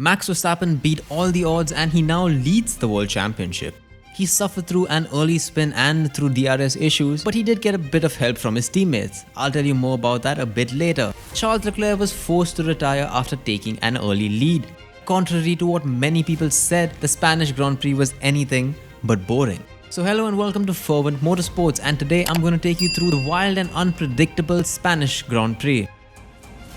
Max Verstappen beat all the odds and he now leads the World Championship. He suffered through an early spin and through DRS issues, but he did get a bit of help from his teammates. I'll tell you more about that a bit later. Charles Leclerc was forced to retire after taking an early lead. Contrary to what many people said, the Spanish Grand Prix was anything but boring. So hello and welcome to Motorsports, and today I'm going to take you through the wild and unpredictable Spanish Grand Prix.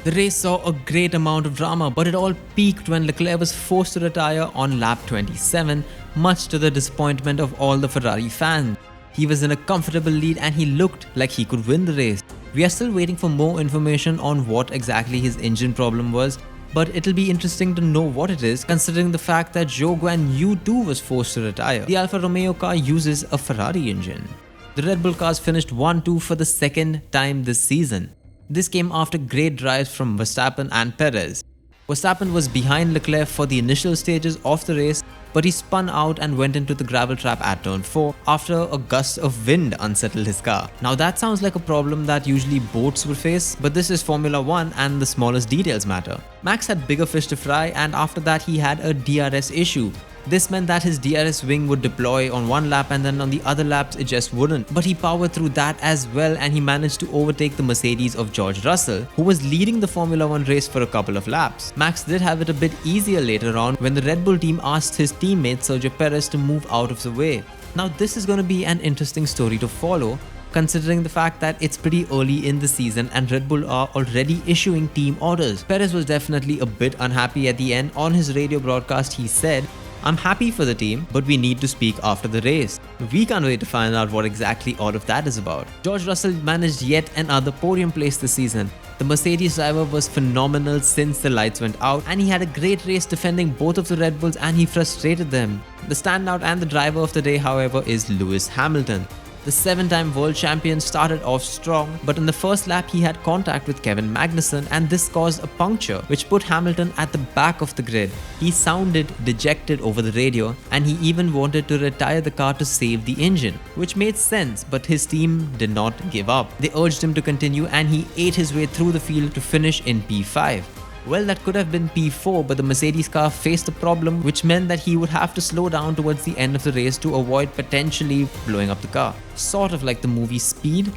The race saw a great amount of drama, but it all peaked when Leclerc was forced to retire on lap 27, much to the disappointment of all the Ferrari fans. He was in a comfortable lead and he looked like he could win the race. We are still waiting for more information on what exactly his engine problem was, but it'll be interesting to know what it is, considering the fact that Zhou Guanyu too was forced to retire. The Alfa Romeo car uses a Ferrari engine. The Red Bull cars finished 1-2 for the second time this season. This came after great drives from Verstappen and Perez. Verstappen was behind Leclerc for the initial stages of the race, but he spun out and went into the gravel trap at turn 4 after a gust of wind unsettled his car. Now that sounds like a problem that usually boats would face, but this is Formula 1 and the smallest details matter. Max had bigger fish to fry, and after that he had a DRS issue. This meant that his DRS wing would deploy on one lap and then on the other laps it just wouldn't. But he powered through that as well, and he managed to overtake the Mercedes of George Russell, who was leading the Formula 1 race for a couple of laps. Max did have it a bit easier later on when the Red Bull team asked his teammate Sergio Perez to move out of the way. Now this is going to be an interesting story to follow, considering the fact that it's pretty early in the season and Red Bull are already issuing team orders. Perez was definitely a bit unhappy at the end. On his radio broadcast he said, "I'm happy for the team, but we need to speak after the race." We can't wait to find out what exactly all of that is about. George Russell managed yet another podium place this season. The Mercedes driver was phenomenal since the lights went out, and he had a great race defending both of the Red Bulls and he frustrated them. The standout and the driver of the day, however, is Lewis Hamilton. The 7-time world champion started off strong, but in the first lap he had contact with Kevin Magnussen and this caused a puncture which put Hamilton at the back of the grid. He sounded dejected over the radio and he even wanted to retire the car to save the engine, which made sense, but his team did not give up. They urged him to continue and he ate his way through the field to finish in P5. Well, that could have been P4, but the Mercedes car faced a problem which meant that he would have to slow down towards the end of the race to avoid potentially blowing up the car. Sort of like the movie Speed?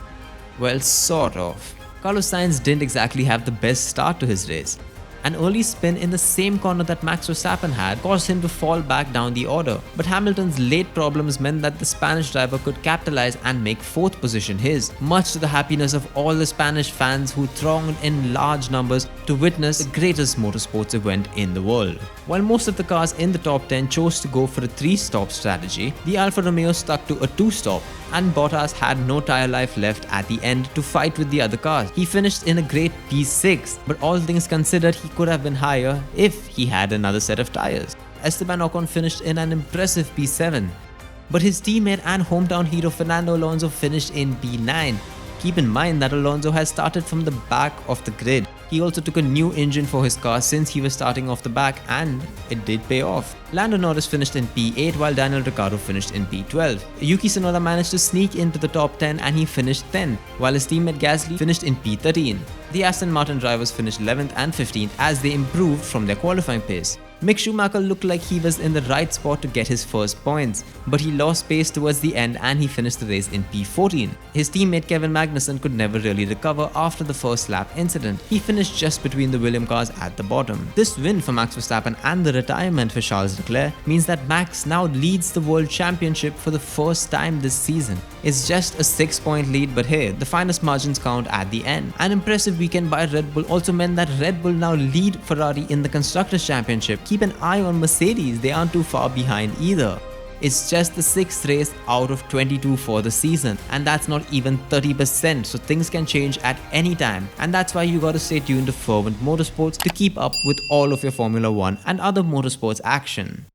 Well, sort of. Carlos Sainz didn't exactly have the best start to his race. An early spin in the same corner that Max Verstappen had caused him to fall back down the order, but Hamilton's late problems meant that the Spanish driver could capitalize and make 4th position his, much to the happiness of all the Spanish fans who thronged in large numbers to witness the greatest motorsports event in the world. While most of the cars in the top 10 chose to go for a 3-stop strategy, the Alfa Romeo stuck to a 2-stop, and Bottas had no tire life left at the end to fight with the other cars. He finished in a great P6, but all things considered he could have been higher if he had another set of tires. Esteban Ocon finished in an impressive P7, but his teammate and hometown hero Fernando Alonso finished in P9. Keep in mind that Alonso has started from the back of the grid. He also took a new engine for his car since he was starting off the back, and it did pay off. Lando Norris finished in P8 while Daniel Ricciardo finished in P12. Yuki Tsunoda managed to sneak into the top 10 and he finished 10th, while his teammate Gasly finished in P13. The Aston Martin drivers finished 11th and 15th as they improved from their qualifying pace. Mick Schumacher looked like he was in the right spot to get his first points, but he lost pace towards the end and he finished the race in P14. His teammate Kevin Magnussen could never really recover after the first lap incident. He finished just between the Williams cars at the bottom. This win for Max Verstappen and the retirement for Charles Leclerc means that Max now leads the World Championship for the first time this season. It's just a 6-point lead, but hey, the finest margins count at the end. An impressive weekend by Red Bull also meant that Red Bull now lead Ferrari in the Constructors' Championship. Keep an eye on Mercedes, they aren't too far behind either. It's just the 6th race out of 22 for the season, and that's not even 30%, so things can change at any time, and that's why you gotta stay tuned to Motorsports to keep up with all of your Formula 1 and other motorsports action.